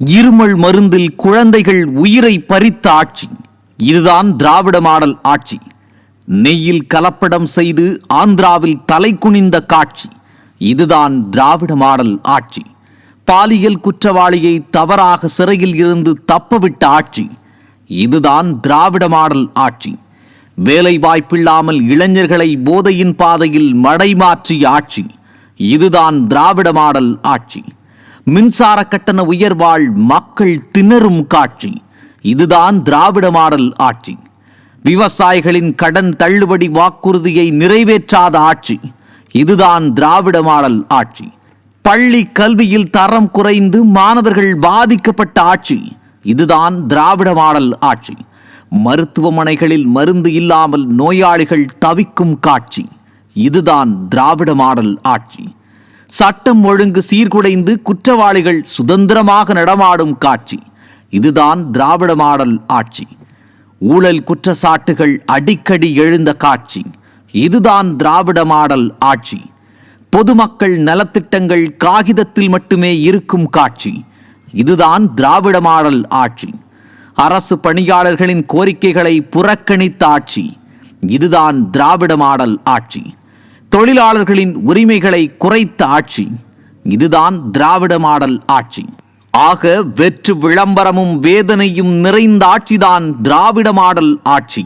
இருமல் மருந்தில் குழந்தைகள் உயிரை பறித்த ஆட்சி. இதுதான் திராவிட மாடல் ஆட்சி. நெய்யில் கலப்படம் செய்து ஆந்திராவில் தலை குனிந்த காட்சி. இதுதான் திராவிட மாடல் ஆட்சி. பாலியல் குற்றவாளியை தவறாக சிறையில் இருந்து தப்பவிட்ட ஆட்சி. இதுதான் திராவிட மாடல் ஆட்சி. வேலை வாய்ப்பில்லாமல் இளைஞர்களை போதையின் பாதையில் மடைமாற்றிய ஆட்சி. இதுதான் திராவிட மாடல் ஆட்சி. மின்சார கட்டண உயர்வால் மக்கள் திணறும் காட்சி. இதுதான் திராவிட மாடல் ஆட்சி. விவசாயிகளின் கடன் தள்ளுபடி வாக்குறுதியை நிறைவேற்றாத ஆட்சி. இதுதான் திராவிட மாடல் ஆட்சி. பள்ளி கல்வியில் தரம் குறைந்து மாணவர்கள் பாதிக்கப்பட்ட ஆட்சி. இதுதான் திராவிட மாடல் ஆட்சி. மருத்துவமனைகளில் மருந்து இல்லாமல் நோயாளிகள் தவிக்கும் காட்சி. இதுதான் திராவிட மாடல் ஆட்சி. சட்டம் ஒழுங்கு சீர்குலைந்து குற்றவாளிகள் சுதந்திரமாக நடமாடும் காட்சி. இதுதான் திராவிட மாடல் ஆட்சி. ஊழல் குற்றச்சாட்டுகள் அடிக்கடி எழுந்த காட்சி. இதுதான் திராவிட மாடல் ஆட்சி. பொதுமக்கள் நலத்திட்டங்கள் காகிதத்தில் மட்டுமே இருக்கும் காட்சி. இதுதான் திராவிட மாடல் ஆட்சி. அரசு பணியாளர்களின் கோரிக்கைகளை புறக்கணித்த ஆட்சி. இதுதான் திராவிட மாடல் ஆட்சி. தொழிலாளர்களின் உரிமைகளை குறைத்த ஆட்சி. இதுதான் திராவிட மாடல் ஆட்சி. ஆக வெற்று விளம்பரமும் வேதனையும் நிறைந்த ஆட்சிதான் திராவிட மாடல் ஆட்சி.